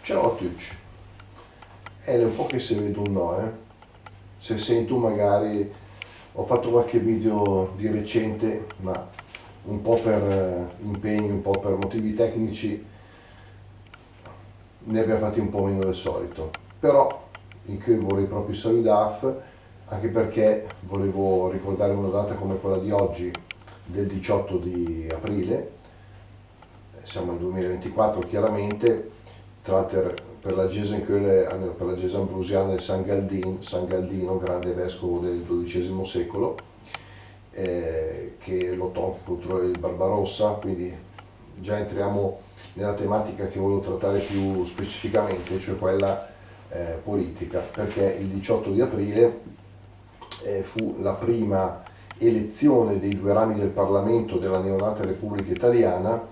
Ciao a tutti, è un po' che se vedo un no, se sento magari, ho fatto qualche video di recente, ma un po' per impegni, un po' per motivi tecnici, ne abbiamo fatti un po' meno del solito, però in cui vorrei proprio salutare, anche perché volevo ricordare una data come quella di oggi, del 18 di aprile, siamo nel 2024 chiaramente, tra l'altro per la Chiesa per la Chiesa ambrosiana di San Galdino, grande vescovo del XII secolo, che lottò anche contro il Barbarossa, quindi già entriamo nella tematica che volevo trattare più specificamente, cioè quella politica, perché il 18 di aprile fu la prima elezione dei due rami del Parlamento della neonata Repubblica Italiana,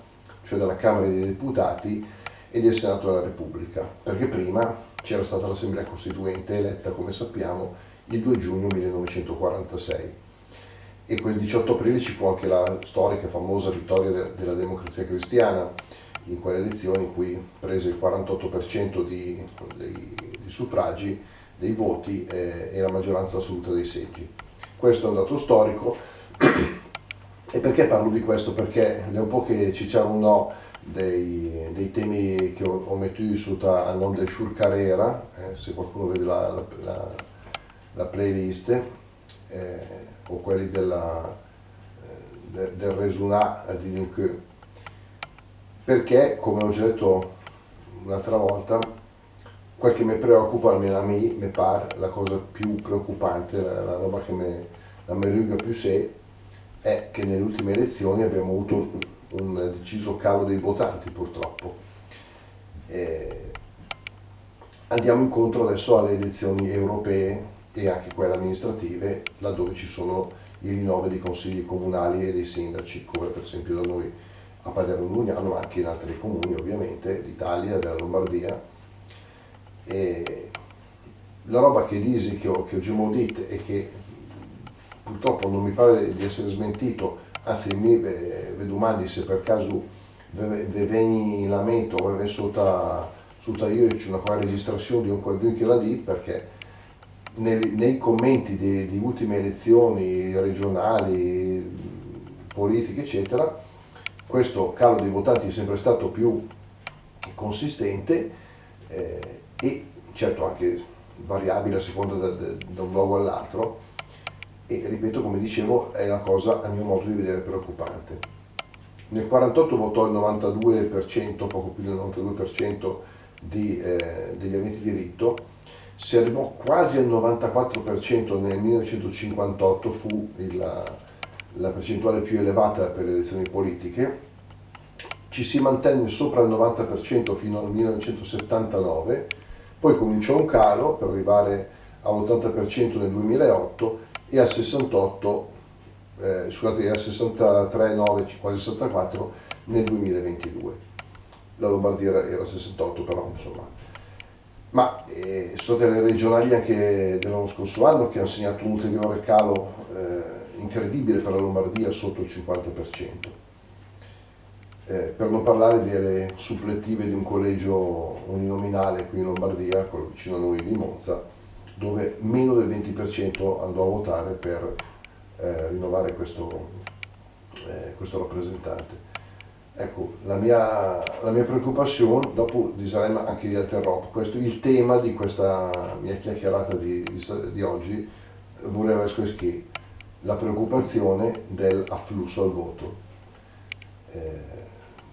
cioè della Camera dei Deputati e del Senato della Repubblica, perché prima c'era stata l'Assemblea Costituente eletta, come sappiamo, il 2 giugno 1946. E quel 18 aprile ci fu anche la storica e famosa vittoria della Democrazia Cristiana in quelle elezioni in cui prese il 48% di suffragi, dei voti e la maggioranza assoluta dei seggi. Questo è un dato storico. E perché parlo di questo? Perché è un po' che ci c'era un no dei temi che ho messo sotto a nome del Shur Carrera, se qualcuno vede la playlist, o quelli del Resuna di Linque, perché, come ho già detto un'altra volta, quel che mi preoccupa, almeno a me, mi pare la cosa più preoccupante, la roba che la meruga più sé, è che nelle ultime elezioni abbiamo avuto un deciso calo dei votanti, purtroppo. Andiamo incontro adesso alle elezioni europee e anche quelle amministrative, laddove ci sono i rinnovi dei consigli comunali e dei sindaci, come per esempio da noi a Paderno Lugnano, ma anche in altri comuni ovviamente d'Italia, della Lombardia. E la roba che disi, che ho già detto e che purtroppo non mi pare di essere smentito, anzi mi domandi se per caso veni in lamento o avevi sotto io c'è una qua registrazione di un qualcuno che la di, perché nei commenti di ultime elezioni regionali, politiche eccetera, questo calo dei votanti è sempre stato più consistente, e certo anche variabile a seconda da un luogo all'altro, e ripeto, come dicevo, è una cosa a mio modo di vedere preoccupante. Nel 48 votò il 92%, poco più del 92% degli aventi diritto, si arrivò quasi al 94% nel 1958, fu la percentuale più elevata per le elezioni politiche, ci si mantenne sopra il 90% fino al 1979, poi cominciò un calo per arrivare all'80% nel 2008 e al 68, scusate, al 63,9, quasi 64 nel 2022. La Lombardia era 68 però, insomma. Ma sono state le regionali anche dell'anno scorso anno che hanno segnato un ulteriore calo incredibile per la Lombardia, sotto il 50%. Per non parlare delle supplettive di un collegio uninominale qui in Lombardia, quello vicino a noi di Monza, dove meno del 20% andò a votare per rinnovare questo rappresentante. Ecco, la mia preoccupazione, dopo disaremo anche di altre robe, il tema di questa mia chiacchierata di oggi voleva essere che la preoccupazione dell'afflusso al voto,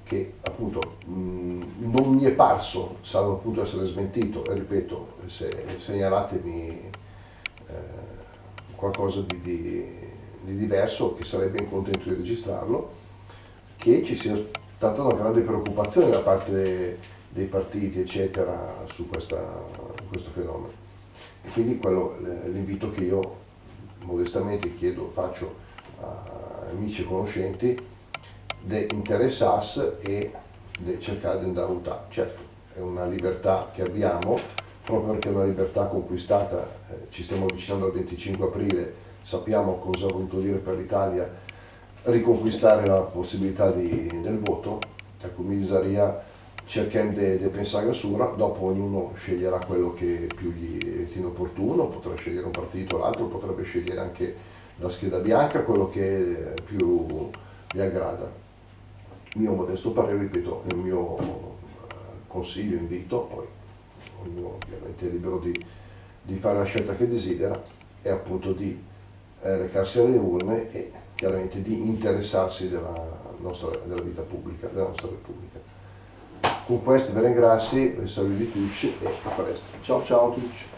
che appunto non mi è parso, salvo appunto essere smentito, e ripeto, se segnalatemi qualcosa di diverso, che sarebbe ben contento di registrarlo, che ci sia stata una grande preoccupazione da parte dei partiti eccetera su questo fenomeno. E quindi l'invito che io modestamente faccio a amici e conoscenti di interessarsi e di cercare di andare a votare. Certo, è una libertà che abbiamo, proprio perché è una libertà conquistata, ci stiamo avvicinando al 25 aprile, sappiamo cosa ha voluto dire per l'Italia riconquistare la possibilità del voto. Ecco, mi disaria cerchiamo di pensare sopra, dopo ognuno sceglierà quello che più gli ritiene opportuno, potrà scegliere un partito o l'altro, potrebbe scegliere anche la scheda bianca, quello che più gli aggrada. Il mio modesto parere, ripeto, è il mio consiglio, invito, poi ognuno ovviamente è libero di fare la scelta che desidera, è appunto di recarsi alle urne e chiaramente di interessarsi della vita pubblica, della nostra Repubblica. Con questo vi ringrazio, vi saluto tutti e a presto. Ciao ciao a tutti.